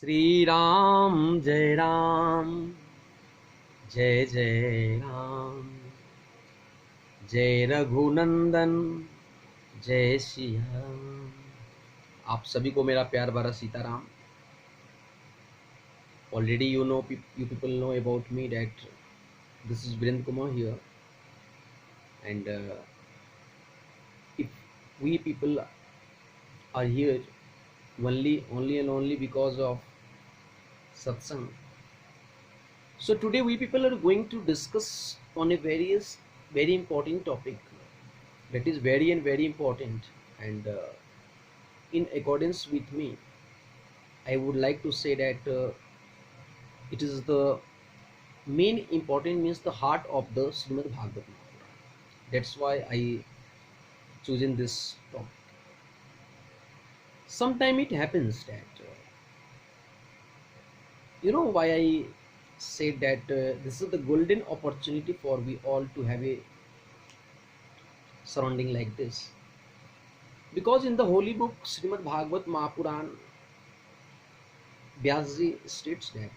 श्री राम जय राम, जय जय राम, जय रघुनंदन, जय सिया राम। आप सभी को मेरा प्यार भरा Sitaram. Already you people know about me that this is Virendra Kumar here, and if we people are here only and only because of satsang. So today we people are going to discuss on a very important topic that is very important, and in accordance with me I would like to say that it is the main important, means the heart of the Srimad Bhagavatam. That's why I chosen this topic. Sometime it happens that you know why I said that this is the golden opportunity for we all to have a surrounding like this, because in the holy book Srimad Bhagavat Mahapuran, Vyasji states that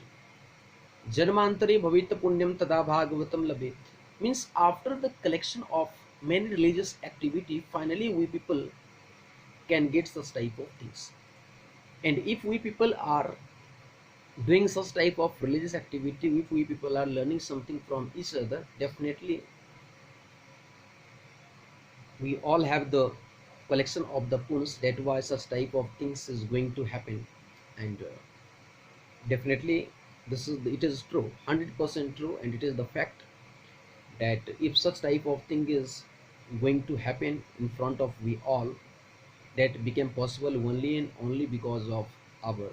Janmantare bhavita punyam tada bhagavatam labet, means after the collection of many religious activity, finally we people can get such type of things. And if we people are doing such type of religious activity, if we people are learning something from each other, definitely we all have the collection of the puns, that why such type of things is going to happen. And definitely it is true, 100% true, and it is the fact that if such type of thing is going to happen in front of we all, that became possible only and only because of our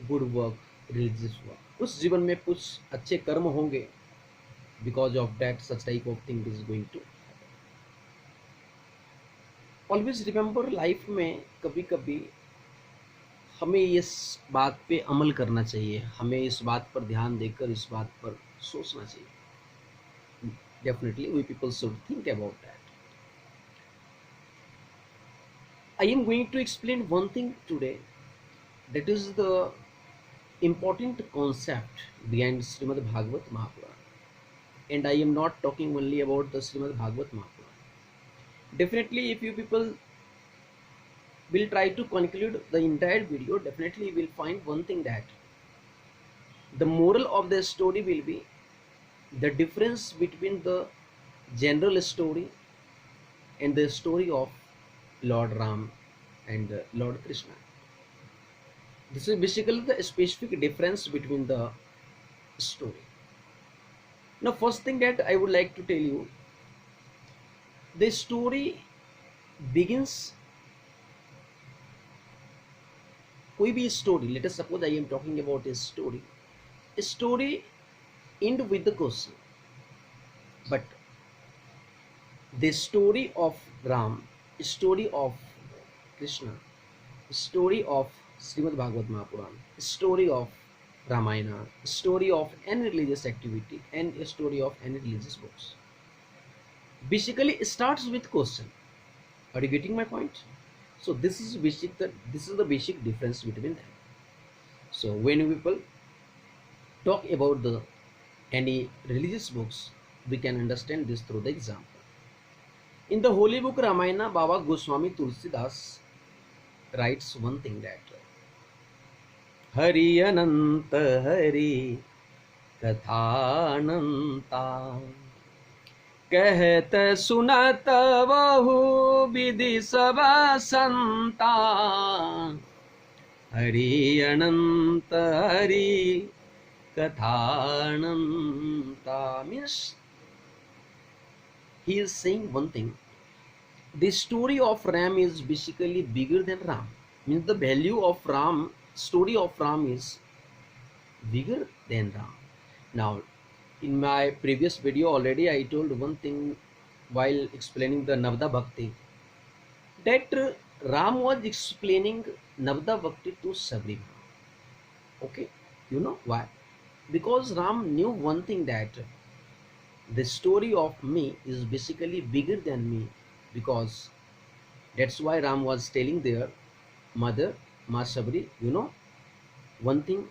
good work, religious work. उस जीवन में कुछ अच्छे कर्म होंगे, because of that such type of thing is going to happen. Always remember, life में कभी कभी हमें इस बात पे अमल करना चाहिए, हमें इस बात पर ध्यान देकर इस बात पर सोचना चाहिए. Definitely we people should think about that. I am going to explain one thing today, that is the important concept behind Srimad Bhagavat Mahapuran. And I am not talking only about the Srimad Bhagavat Mahapuran. Definitely if you people will try to conclude the entire video, definitely you will find one thing, that the moral of the story will be the difference between the general story and the story of Lord Ram and Lord Krishna. This is basically the specific difference between the story. Now, first thing that I would like to tell you, the story begins, कोई भी story, let us suppose I am talking about a story end with the question, but the story of Ram, story of Krishna, story of Srimad Bhagavat Mahapuran, story of Ramayana, story of any religious activity, and a story of any religious books, basically starts with question. Are you getting my point? So this is the basic difference between them. So when people talk about the any religious books, we can understand this through the example. In the holy book Ramayana, Baba Goswami Tulsidas writes one thing, that Hari Ananta Hari Kathananta कहत सुनत बहु विधि सब संता हरि अनंत Hari kathananta, means he is saying one thing, the story of Ram is basically bigger than Ram, means the value of Ram, story of Ram is bigger than Ram. Now, in my previous video already I told one thing while explaining the Navada Bhakti, that Ram was explaining Navada Bhakti to Sabri. Okay, you know why? Because Ram knew one thing, that the story of me is basically bigger than me, because that's why Ram was telling their mother Ma Sabri, you know one thing,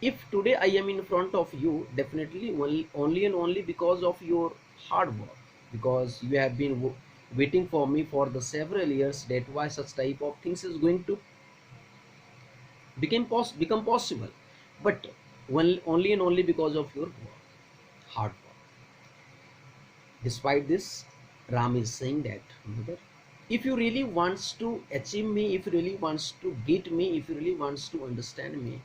if today I am in front of you, definitely only and only because of your hard work, because you have been waiting for me for the several years. That why such type of things is going to become possible. But only and only because of your work, hard work. Despite this, Ram is saying that, mother, if you really wants to achieve me, if you really wants to get me, if you really wants to understand me,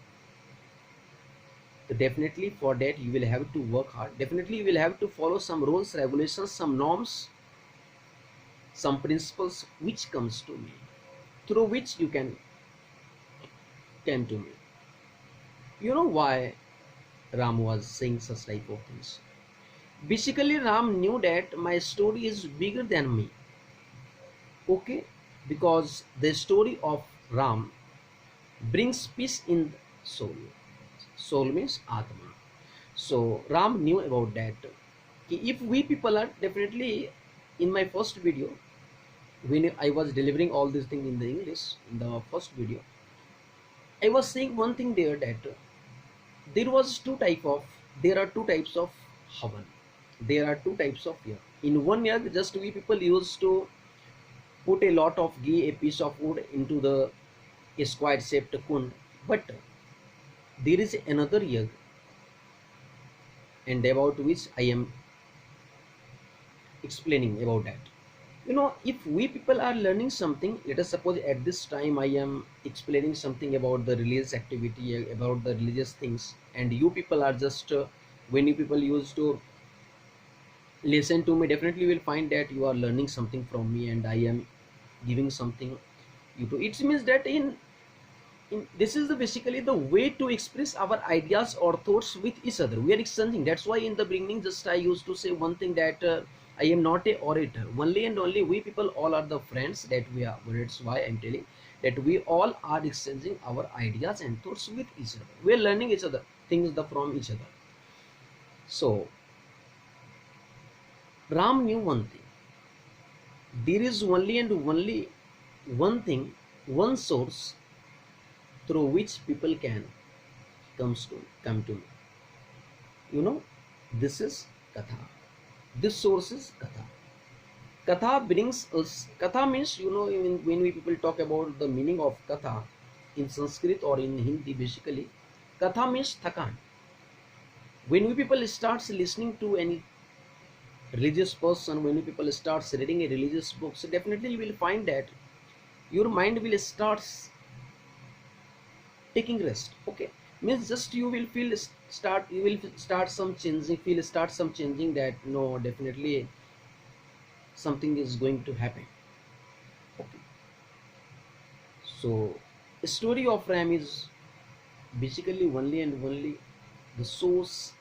so definitely for that you will have to work hard. Definitely you will have to follow some rules, regulations, some norms, some principles which comes to me, through which you can come to me. You know why Ram was saying such type of things? Basically, Ram knew that my story is bigger than me. Okay, because the story of Ram brings peace in the soul. Soul means Atma. So Ram knew about that. If we people are definitely, in my first video, when I was delivering all these things in the English, in the first video, I was saying one thing there, that there was there are two types of Havan. There are two types of yag. In one yag, just we people used to put a lot of ghee, a piece of wood into the square shaped kund. But there is another yag, and about which I am explaining about that. You know, if we people are learning something, let us suppose at this time I am explaining something about the religious activity, about the religious things, and you people are just when you people used to listen to me, definitely you will find that you are learning something from me, and I am giving something you to. It means that this is the basically the way to express our ideas or thoughts with each other. We are exchanging. That's why in the beginning, just I used to say one thing, that I am not a orator. Only and only we people all are the friends that we are. That's why I'm telling that we all are exchanging our ideas and thoughts with each other. We are learning each other things from each other. So Ram knew one thing. There is only and only one thing, one source through which people can come to me. You know, this is Katha. This source is Katha. Katha brings us. Katha means, you know, when we people talk about the meaning of Katha in Sanskrit or in Hindi, basically, Katha means thakan. When we people starts listening to any religious person, when we people starts reading a religious book, so definitely you will find that your mind will starts taking rest. Okay, means just you will feel start you will start some changing, feel start some changing, that no, definitely something is going to happen. Okay, so the story of Ram is basically only and only the source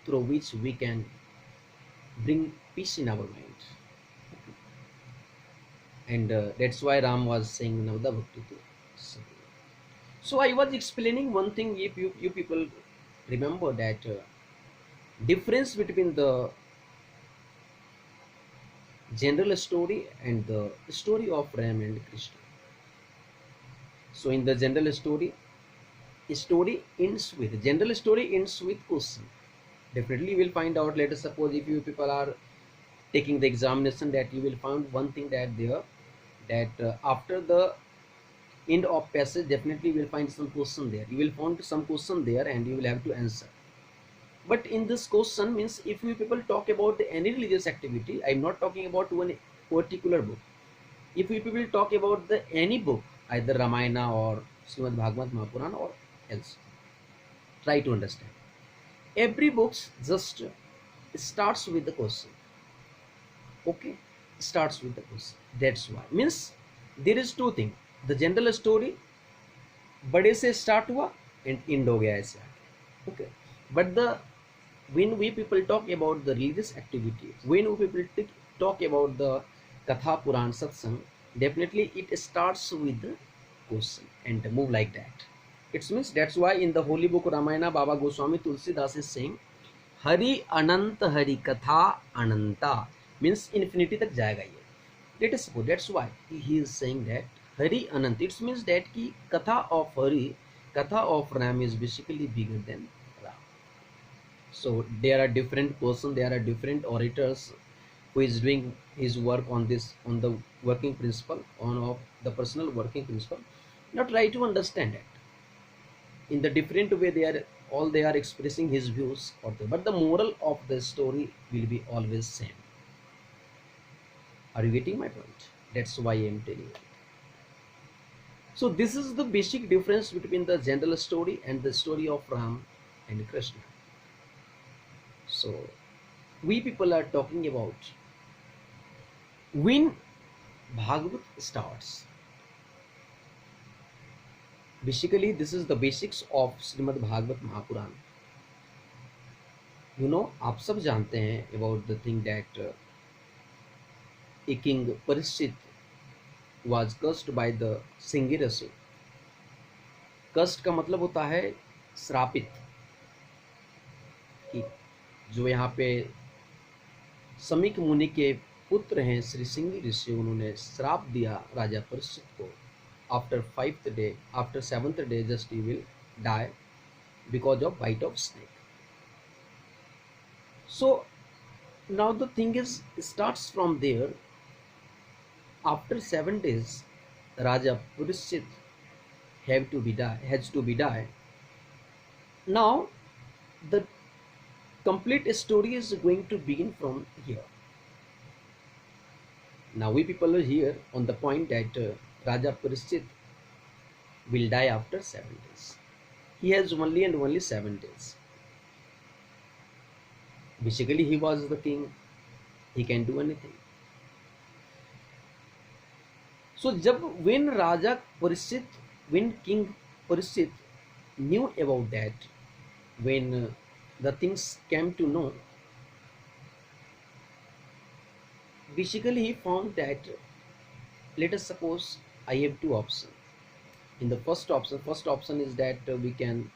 through which we can bring peace in our mind. And that's why Ram was saying Navda Bhakti to Sabri. So I was explaining one thing, if you people remember that difference between the general story and the story of Ram and Krishna. So in the general story general story ends with question. Definitely you will find out later. Suppose if you people are taking the examination, that you will find one thing, that there, that after the end of passage, definitely you will find some question there. You will find some question there, and you will have to answer. But in this question, means if you people talk about any religious activity, I'm not talking about one particular book. If you people talk about the any book, either Ramayana or Srimad Bhagavad Mahapuran or else, try to understand. Every book just starts with the question. Okay, starts with the question. That's why, means there is two things. The general story बड़े से start हुआ and and हो गया ऐसे आके. Okay, but the when we people talk about the religious activity, when we people talk about the Katha Puran Satsang, definitely it starts with the question and move like that. It means that's why in the holy book Ramayana, Baba Goswami Tulsidas is saying Hari Ananta Hari Katha Ananta, means infinity tak jayega ye. Let us suppose, that's why he is saying that Hari Anant. It means that ki Katha of Hari, Katha of Ram is basically bigger than Ram. So there are different person, there are different orators who is doing his work on this, on the working principle, on of the personal working principle. Now try to understand it in the different way. They are all, they are expressing his views or the, but the moral of the story will be always same. Are you getting my point? That's why I am telling you. So this is the basic difference between the general story and the story of Ram and Krishna. So we people are talking about when Bhagavad starts. Basically this is the basics of Srimad Bhagavad Mahapuran. You know, आप सब जानते हैं about the thing that a king Parishit was cursed by the Singirasur. कष्ट का मतलब होता है श्रापित, कि जो यहाँ पे समीक मुनि के पुत्र हैं श्री सिंह ऋषि, उन्होंने श्राप दिया राजा परीक्षित को. After 5th day, after 7th day just he will die because of bite of snake. So now the thing is starts from there. After 7 days Raja Parikshit has to be die. Now the complete story is going to begin from here. Now we people are here on the point that Raja Parishit will die after 7 days. He has only and only 7 days. Basically he was the king, he can do anything. So when Raja Parishit, when King Parishit knew about that, when the things came to know, basically he found that, let us suppose I have two options. In the first option is that we can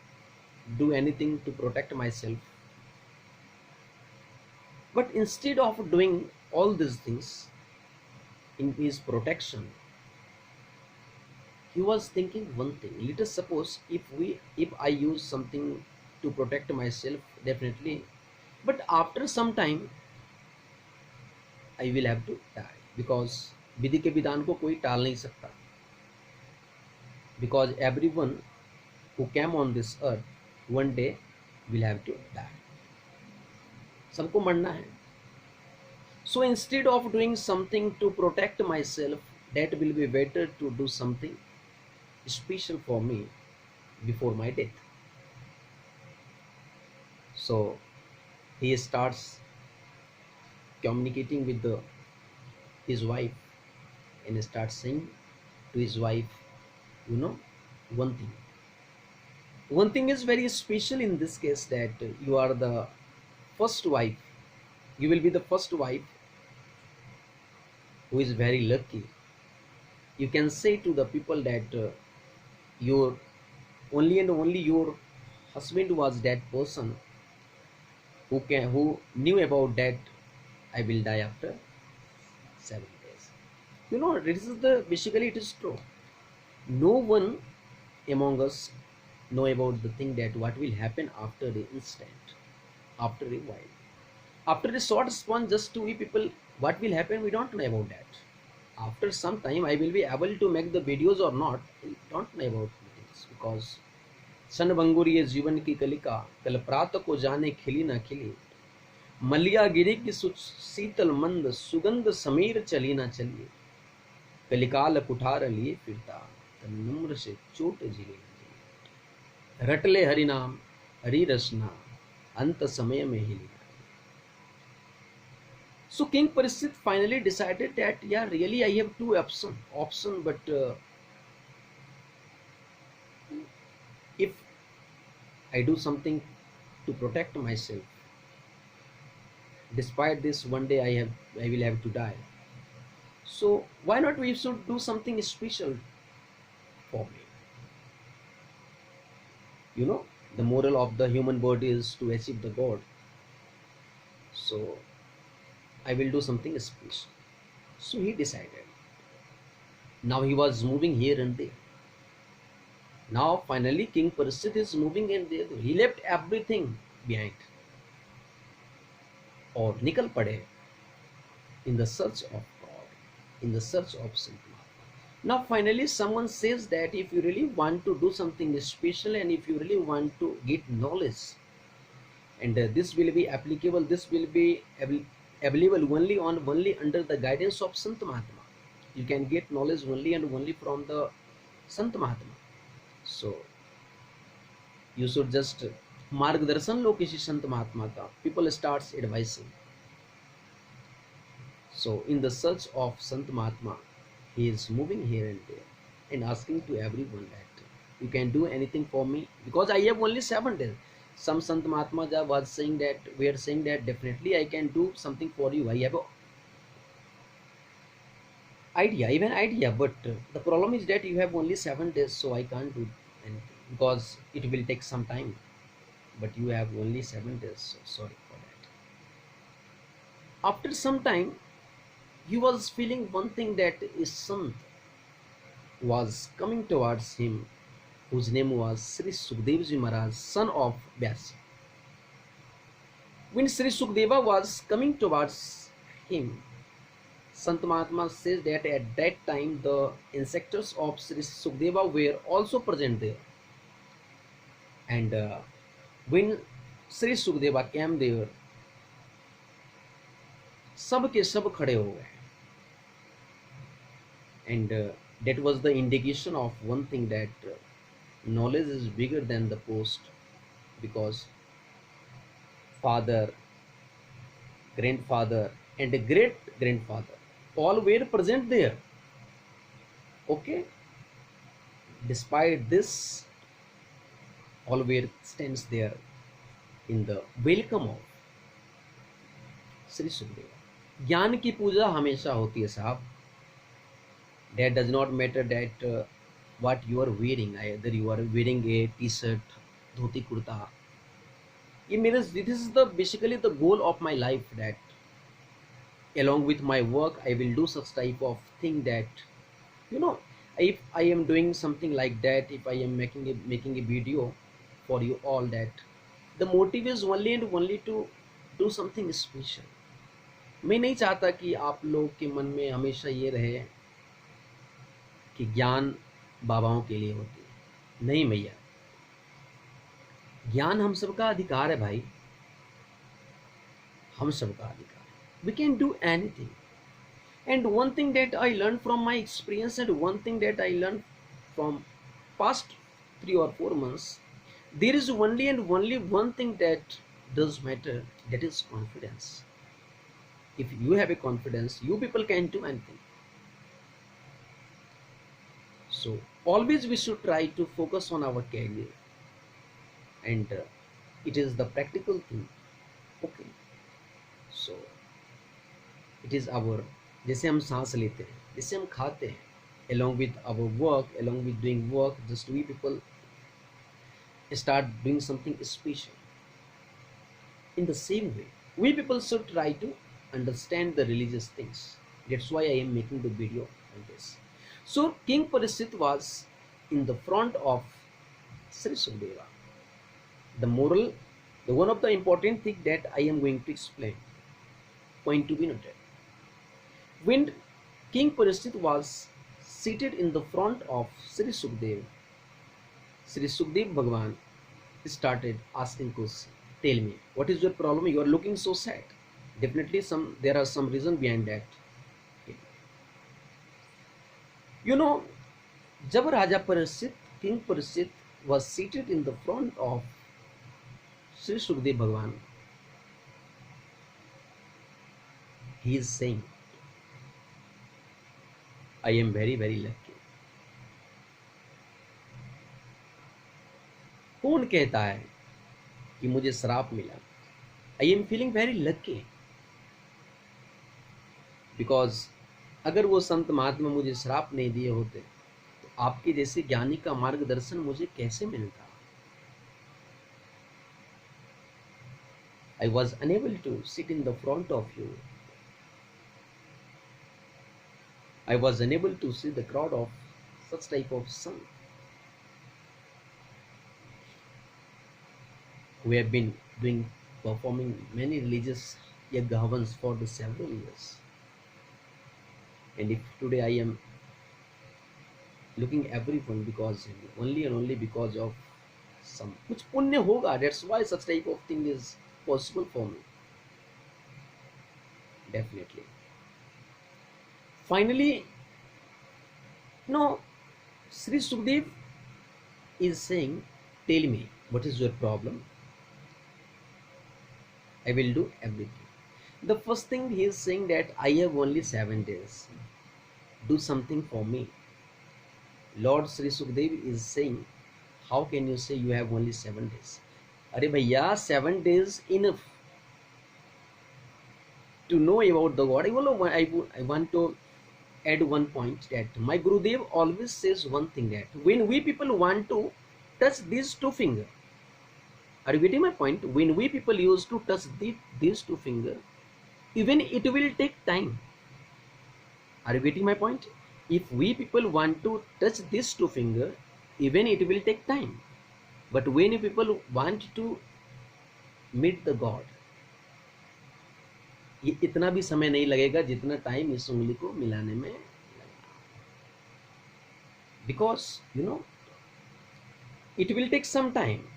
do anything to protect myself. But instead of doing all these things in his protection, he was thinking one thing. Let us suppose if I use something to protect myself, definitely, but after some time I will have to die, because विधि के विधान को कोई टाल नहीं सकता. Because everyone who came on this earth one day will have to die. सबको मरना है. So instead of doing something to protect myself, that will be better to do something special for me before my death. So he starts communicating with his wife and starts saying to his wife, you know, one thing. One thing is very special in this case, that you are the first wife. You will be the first wife who is very lucky. You can say to the people that your only and only your husband was that person who knew about that I will die after 7 days. You know, this is the basically it is true. No one among us know about the thing that what will happen after the instant, after a while, after a short span. Just to we people, what will happen, we don't know about that. After some time I will be able to make the videos or not, I don't know about things, because सन भंगुर ये जीवन की कलिका, कल प्रात को जाने खिली ना खिली, मलिया गिरी की शीतल मंद, सुगंध समीर चली ना चली, कलिकाल कुठार लिए फिरता, तन नम्र से चोट जिले, रटले हरि नाम हरि रसना, अंत समय में ही लिया. So King Parishit finally decided that, yeah, really I have two option, but if I do something to protect myself, despite this one day I will have to die. So why not we should do something special for me? You know, the moral of the human body is to achieve the God. So I will do something special. So he decided. Now he was moving here and there. Now finally King Parishit is moving and there. He left everything behind और निकल पड़े in the search of God, in the search of Santa. Now finally someone says that if you really want to do something special and if you really want to get knowledge, and this will be applicable, this will be available only under the guidance of Sant Mahatma. You can get knowledge only and only from the Sant Mahatma. So you should just मार्गदर्शन लो किसी संत महात्मा का. People starts advising. So in the search of Sant Mahatma, he is moving here and there and asking to everyone that you can do anything for me because I have only 7 days. Some Sant Mahatma was saying that we are saying that definitely I can do something for you. I have a idea, even idea, but the problem is that you have only 7 days, so I can't do anything because it will take some time. But you have only 7 days, so sorry for that. After some time, he was feeling one thing that his son was coming towards him, whose name was Sri Sukdev Ji Maharaj, son of Vyasa. When Sri Sukdeva was coming towards him, Sant Mahatma says that at that time the instructors of Sri Sukdeva were also present there. And when Sri Sukdeva came there, सब के सब खड़े हो गए. And that was the indication of one thing that knowledge is bigger than the post, because father, grandfather and great grandfather all were present there. Okay, despite this, all were stands there in the welcome of Sri Sukdeva. ज्ञान की पूजा हमेशा होती है साहब. That does not matter that what you are wearing, either you are wearing a t-shirt, dhoti kurta. It means this is the basically the goal of my life, that along with my work I will do such type of thing that, you know, if I am doing something like that, if I am making a video for you all, that the motive is only and only to do something special. मैं नहीं चाहता कि आप लोग के मन में हमेशा ये रहे कि ज्ञान बाबाओं के लिए होती है. नहीं भैया, ज्ञान हम सबका अधिकार है भाई, हम सबका अधिकार. We can do anything. And one thing that I learned from my experience, and one thing that I learned from past 3 or 4 months, there is only and only one thing that does matter, that is confidence. If you have a confidence, you people can do anything. So always we should try to focus on our career, and it is the practical thing. Okay, so it is our, जैसे हम सांस लेते हैं, जैसे हम खाते हैं, along with our work, along with doing work, just we people start doing something special. In the same way, we people should try to understand the religious things. That's why I am making the video on this. So King Parishit was in the front of Sri Sukdeva. The moral, the one of the important thing that I am going to explain, point to be noted. When King Parishit was seated in the front of Sri Sukdev, Sri Sukdev Bhagwan started asking questions. Tell me, what is your problem? You are looking so sad. Definitely there are some reason behind that. Okay. You know, जब राजा Parikshit, King Parishit was seated in the front of Sri Sukdev Bhagwan, he is saying, I am very very lucky. कौन कहता है कि मुझे श्राप मिला? I am feeling very lucky. Because अगर वो संत महात्मा मुझे श्राप नहीं दिए होते तो आपके जैसे ज्ञानी का मार्गदर्शन मुझे कैसे मिलता? I was unable to sit in the front of you. I was unable to see the crowd of such type of son who have been doing performing many religious yaghavans for the several years. And if today I am looking everyone because only and only because of some कुछ पुण्य होगा, that's why such type of thing is possible for me. Definitely. Finally, no, Sri Sukhdev is saying, tell me what is your problem. I will do everything. The first thing he is saying that I have only 7 days. Do something for me. Lord Sri Sukhdev is saying, how can you say you have only 7 days? Are bhaiya, 7 days enough to know about the God. I want to add one point that my Gurudev always says one thing, that when we people want to touch these two fingers, are you getting my point? When we people used to touch these two fingers, even it will take time. Are you getting my point? If we people want to touch these two fingers, even it will take time. But when you people want to meet the God, ये इतना भी समय नहीं लगेगा जितना time इस उंगली को मिलाने में लगेगा. Because it will take some time.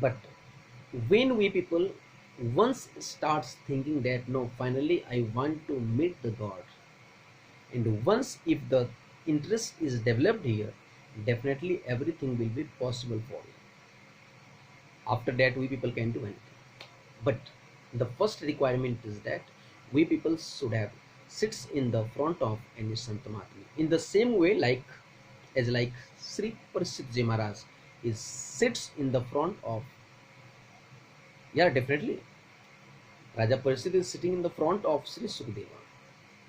But when we people once starts thinking that no, finally I want to meet the God, and once if the interest is developed here, definitely everything will be possible for you. After that we people can do anything. But the first requirement is that we people should have sits in the front of any Sant Mahatma. In the same way, like Sri Parishit Ji Maharaj is sits in the front of, definitely Raja Parishit is sitting in the front of Sri Sukhdeva.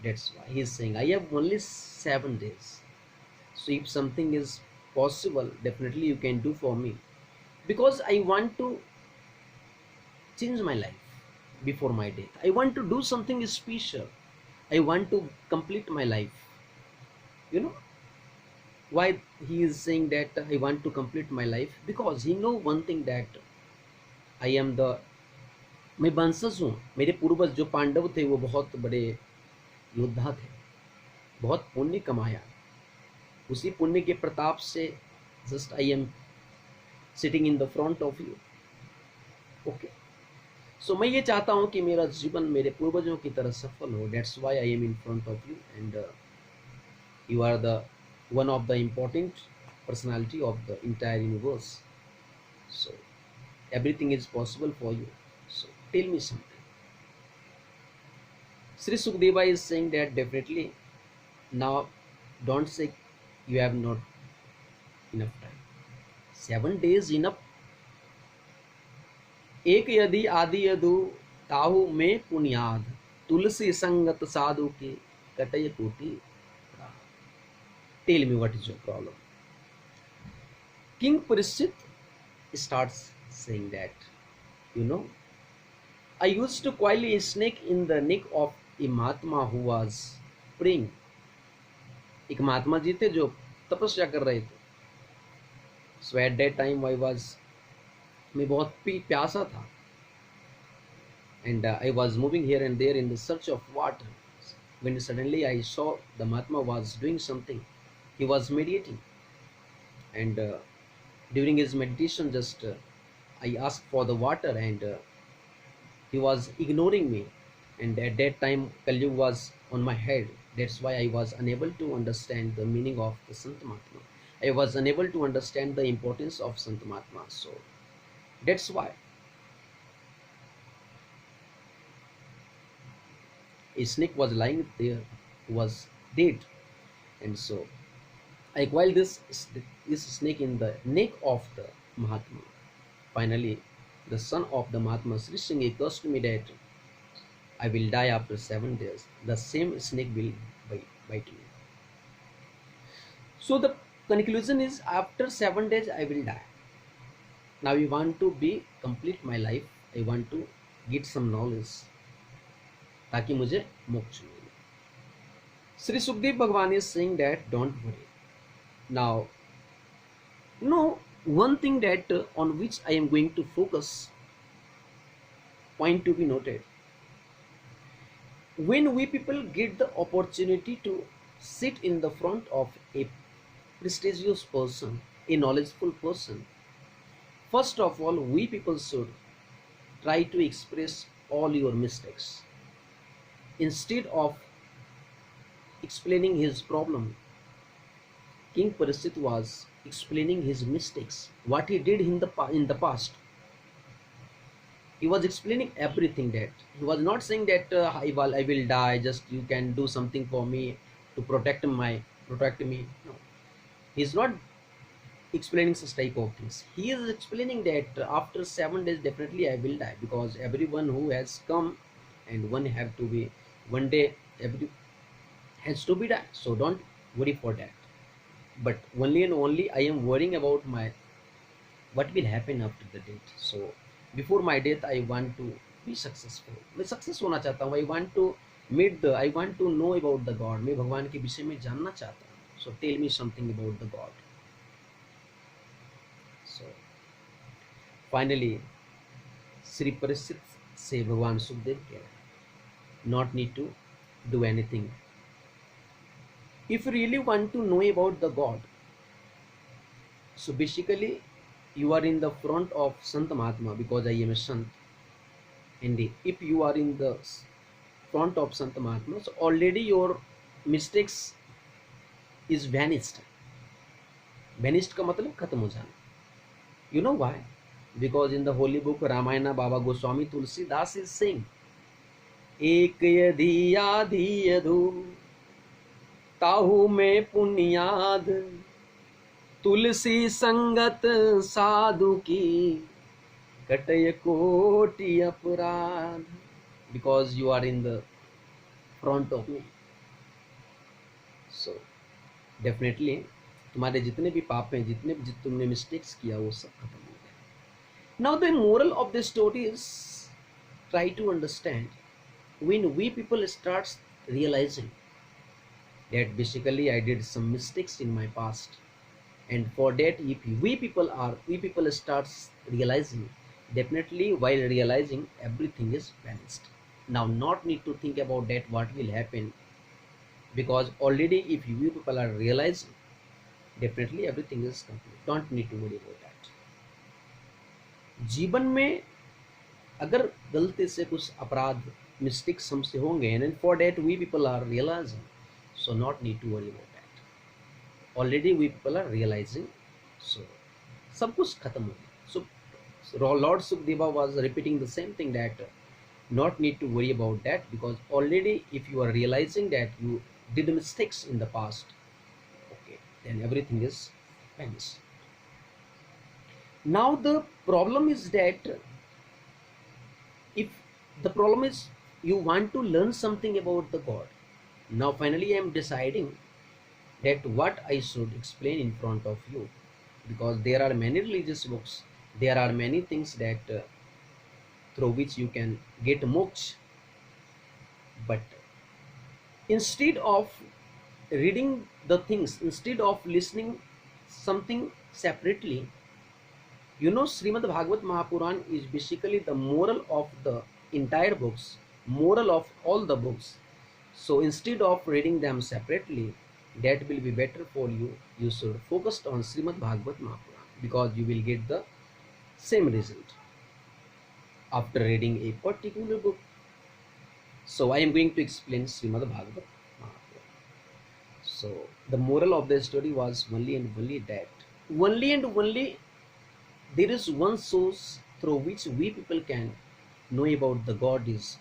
That's why he is saying I have only 7 days. So if something is possible, definitely you can do for me, because I want to change my life before my death. I want to do something special. I want to complete my life. Why he is saying that I want to complete my life? Because he know one thing, that I am the, मैं वंशज हूँ. मेरे पूर्वज जो पांडव थे वो बहुत बड़े योद्धा थे, बहुत पुण्य कमाया. उसी पुण्य के प्रताप से just I am sitting in the front of you. Okay, so मैं ये चाहता हूँ कि मेरा जीवन मेरे पूर्वजों की तरह सफल हो. That's why I am in front of you, and you are the one of the important personality of the entire universe. So everything is possible for you. So tell me something. Sri Sukhdeva is saying that definitely now don't say you have not enough time. 7 days enough. एक यदि आदि यदु ताहु में पुण्याद तुलसी संगत साधु के कटय कोटि. Tell me what is your problem. King Parishit starts saying that, I used to coil a snake in the neck of a Mahatma who was praying. एक महात्मा जी थे जो तपस्या कर रहे थे. So at that time मैं बहुत प्यासा था, and I was moving here and there in the search of water, when suddenly I saw the Mahatma was doing something. He was meditating, and during his meditation just I asked for the water, and he was ignoring me, and at that time Kali Yuga was on my head. That's why I was unable to understand the meaning of the Sant Mahatma. I was unable to understand the importance of Sant Mahatma. So that's why a snake was lying there, was dead, and so I coiled this snake in the neck of the Mahatma. Finally, the son of the Mahatma, Sri Singh, cursed me that I will die after 7 days. The same snake will bite me. So the conclusion is, after 7 days I will die. Now I want to complete my life. I want to get some knowledge ताकि मुझे मोक्ष मिले. Sri Sukdev Bhagwan is saying that don't worry. Now, one thing that on which I am going to focus, point to be noted, when we people get the opportunity to sit in the front of a prestigious person, a knowledgeable person, first of all, we people should try to express all your mistakes. Instead of explaining his problem, King Parikshit was explaining his mistakes, what he did in the past. He was explaining everything. That he was not saying that I will die, just you can do something for me to protect me. No, he's not explaining such type of things. He is explaining that after 7 days definitely I will die, because everyone who has come and one have to be, one day every has to be die. So don't worry for that. But only and only I am worrying about my what will happen after the death. So before my death I want to be successful. मैं success होना चाहता हूँ. I want to know about the God. मैं भगवान के विषय में जानना चाहता हूँ. So tell me something about the God. So finally Sri Parikshit से भगवान सुखदेव कह रहे हैं, not need to do anything. If you really want to know about the God, so basically you are in the front of Sant Mahatma, because I am a Sant. And if you are in the front of Sant Mahatma, so already your mistakes is vanished. Vanished का मतलब खत्म हो जाना. You know why? Because in the holy book Ramayana, Baba Goswami Tulsidas is saying, एक यदि आधि यदु ताहु में पुण्याद, तुलसी संगत साधु की कटय कोटि अपराध. Because you are in the front of me, so definitely तुम्हारे जितने भी पाप हैं, जितने भी तुमने मिस्टेक्स किया, वो सब खत्म हो गए. Now the moral of the story is, try to understand, when we people start realizing that basically I did some mistakes in my past, and for that if we people starts realizing, definitely while realizing everything is vanished. Now not need to think about that what will happen, because already if you people are realizing, definitely everything is complete. Don't need to worry about that. जीवन में अगर गलती से कुछ अपराध mistakes हमसे होंगे, and for that we people are realizing, so not need to worry about that. Already we people are realizing, so सब कुछ खत्म हो गया. So Lord Sukdeva was repeating the same thing, that not need to worry about that, because already if you are realizing that you did mistakes in the past, okay, then everything is vanished. Now the problem is that, if the problem is you want to learn something about the God, now finally I am deciding that what I should explain in front of you, because there are many religious books, there are many things that through which you can get moksha. But instead of reading the things, instead of listening something separately, Srimad Bhagavad Mahapuran is basically the moral of the entire books, moral of all the books. So instead of reading them separately, that will be better for you. You should focus on Srimad Bhagavad Mahapuran, because you will get the same result after reading a particular book. So I am going to explain Srimad Bhagavad Mahapuran. So the moral of the story was only and only that, only and only there is one source through which we people can know about the God is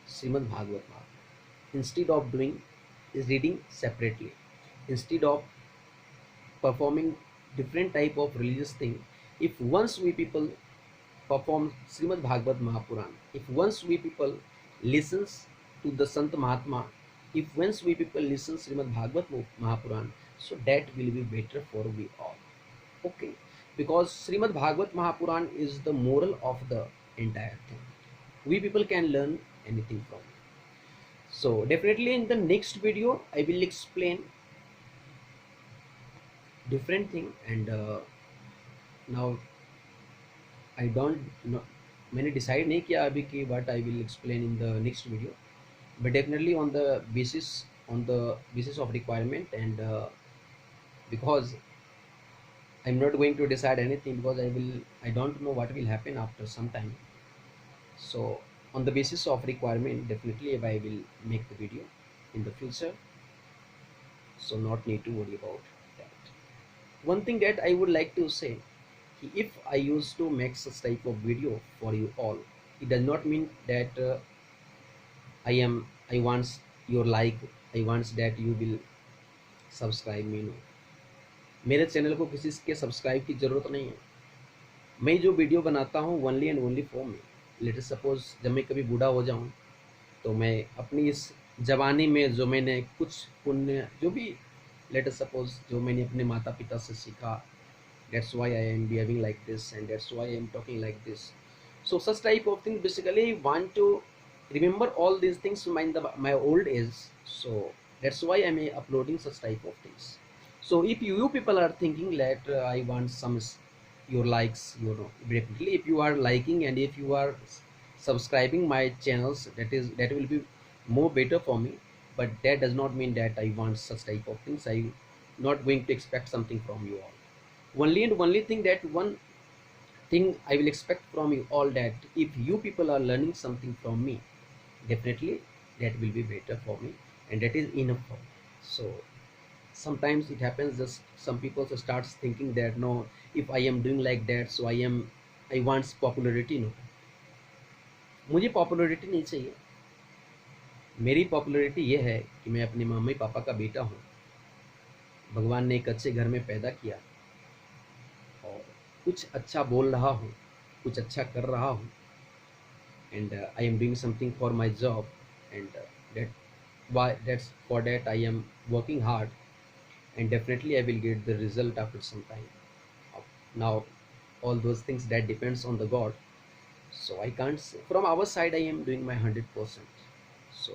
Srimad Bhagavad Mahapuran. Instead of reading separately, instead of performing different type of religious thing, if once we people perform Srimad Bhagavad Mahapuran, if once we people listens to the Sant Mahatma, if once we people listen Srimad Bhagavad Mahapuran, so that will be better for we all. Okay, because Srimad Bhagavad Mahapuran is the moral of the entire thing. We people can learn anything from it. So definitely in the next video I will explain different thing, and now I don't know, मैंने decide नहीं किया अभी कि what I will explain in the next video, but definitely on the basis of requirement, and because I'm not going to decide anything, because I don't know what will happen after some time. So on the basis of requirement, definitely I will make the video in the future, so not need to worry about that. One thing that I would like to say, if I used to make such type of video for you all, it does not mean that I want your like, I want that you will subscribe me. No, मेरे channel को किसी के subscribe की ज़रूरत नहीं है. मैं जो वीडियो बनाता हूँ only and only for me. Let suppose जब मैं कभी बूढ़ा हो जाऊँ, तो मैं अपनी इस जवानी में जो मैंने कुछ पुण्य, जो भी लेट सपोज जो मैंने अपने माता पिता से सीखा, that's why I am behaving like this, and that's why I am talking like this. So such type of things, basically I want to remember all these things in my old age, so that's why I am uploading such type of things. So if you people are thinking that I want some your likes, you know, definitely if you are liking and if you are subscribing my channels, that will be more better for me. But that does not mean that I want such type of things. I not going to expect something from you all. Only and only thing, that one thing I will expect from you all, that if you people are learning something from me, definitely that will be better for me, and that is enough for me. So sometimes it happens, just some people just starts thinking that no, if I am doing like that, so I want popularity. No, मुझे popularity नहीं चाहिए. मेरी popularity ये है कि मैं अपने mummy papa का बेटा हूँ, भगवान ने एक अच्छे घर में पैदा किया, और कुछ अच्छा बोल रहा हूँ, कुछ अच्छा कर रहा हूँ, and I am doing something for my job, and that's for that I am working hard, and definitely I will get the result after some time. Now all those things, that depends on the God, so I can't say. From our side I am doing my 100%. So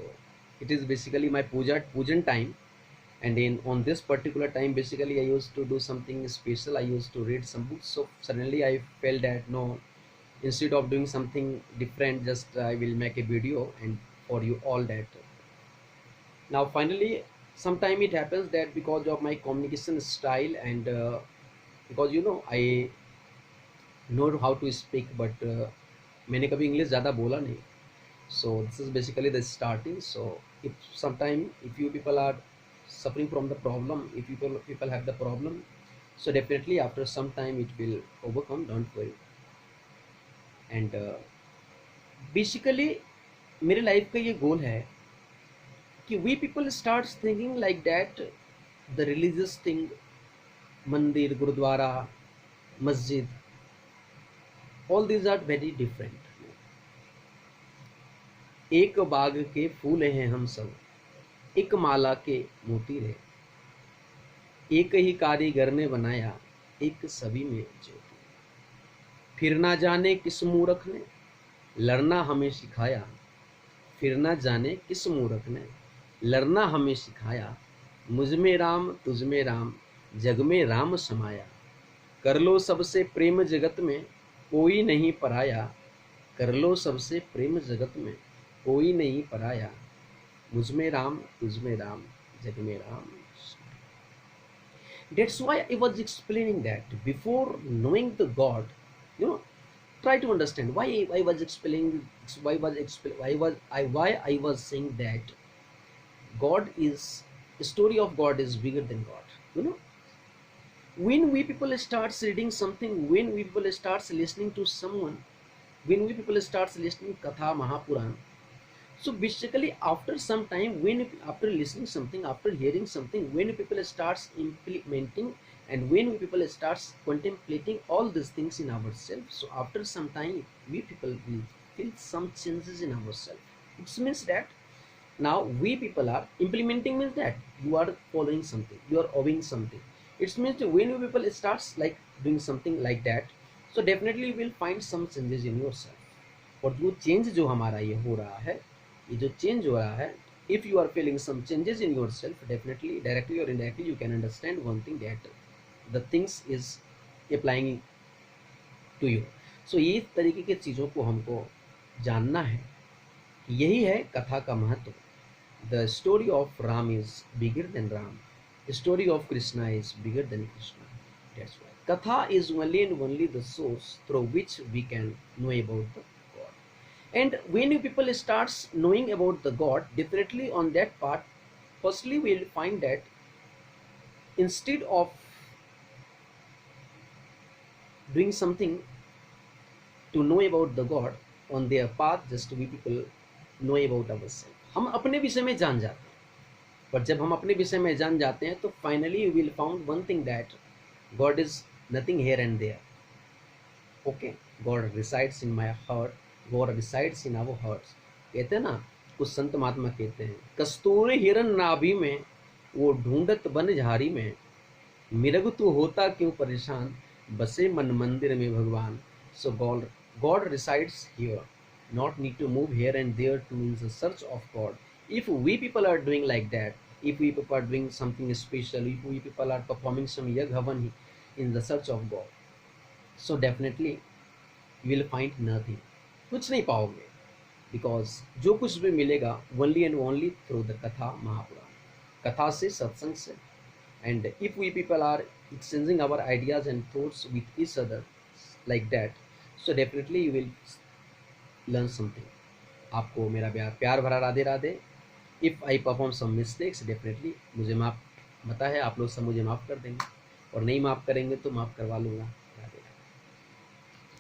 it is basically my pujan time, and in on this particular time, basically I used to do something special. I used to read some books, so suddenly I felt that no, instead of doing something different, just I will make a video and for you all that. Now finally, sometime it happens that because of my communication style, and because you know I know how to speak, but मैंने कभी English ज़्यादा बोला नहीं. So this is basically the starting. So if sometime if you people are suffering from the problem, if people have the problem, so definitely after some time it will overcome, don't worry. And basically मेरे life का ये गोल है कि we people starts thinking like that the religious thing, मंदिर, गुरुद्वारा, मस्जिद, all these are very different. एक बाग के फूल हैं हम सब, एक माला के मोती रे, एक ही कारीगर ने बनाया, एक सभी में ज्योति. फिर ना जाने किस मूर्ख ने लड़ना हमें सिखाया, फिर ना जाने किस मूर्ख ने लड़ना हमें सिखाया. मुझ में राम तुझ में राम, जग में राम समाया. कर लो सबसे प्रेम जगत में, कोई नहीं पराया. कर लो सबसे प्रेम जगत में, कोई नहीं पराया. मुझ में राम तुझ में राम, जग में Ram. That's why I was explaining that before knowing the God, you know, try to understand why I was explaining, why I was saying that God is, the story of God is bigger than God. You know, when we people starts reading something, when we people starts listening to someone, when we people starts listening Katha Mahapuran, so basically after some time, when after listening something, after hearing something, when people starts implementing, and when people starts contemplating all these things in ourselves, so after some time we people will feel some changes in ourselves. It means that now we people are implementing, means that you are following something, you are obeying something. It means when you people starts like doing something like that, so definitely you will find some changes in yourself. और जो change जो हमारा ये हो रहा है, ये जो चेंज हो रहा है, if you are feeling some changes in yourself, definitely directly or indirectly you can understand one thing, that the things is applying to you. So ये तरीके के चीज़ों को हमको जानना है। यही है कथा का महत्व। The story of Ram is bigger than Ram, the story of Krishna is bigger than Krishna. That's why katha is only and only the source through which we can know about the God. And when you people starts knowing about the God, definitely on that part, firstly we'll find that instead of doing something to know about the God on their path, just we people know about ourselves. हम अपने विषय में जान जाते हैं, पर जब हम अपने विषय में जान जाते हैं तो finally you will found one thing, that God is nothing here and there. Okay, God resides in my heart, God resides in our hearts. कहते हैं ना, कुछ संत महात्मा कहते हैं, कस्तूरी हिरन नाभि में, वो ढूंढत बन झाड़ी में, मिरग तू होता क्यों परेशान, बसे मन मंदिर में भगवान। So God resides here, not need to move here and there to in the search of God. If we people are doing like that, if we people are doing something special, if we people are performing some yag havan in the search of God, so definitely you will find nothing, कुछ नहीं पाओगे, because जो कुछ भी मिलेगा only and only through the कथा महापुराण, कथा से, सत्संग से। And if we people are exchanging our ideas and thoughts with each other like that, so definitely you will learn something. आपको मेरा प्यार भरा Radhe Radhe. If I perform some mistakes, definitely मुझे माफ़, पता है आप लोग सब मुझे माफ़ कर देंगे, और नहीं माफ़ करेंगे तो माफ़ करवा लूँगा।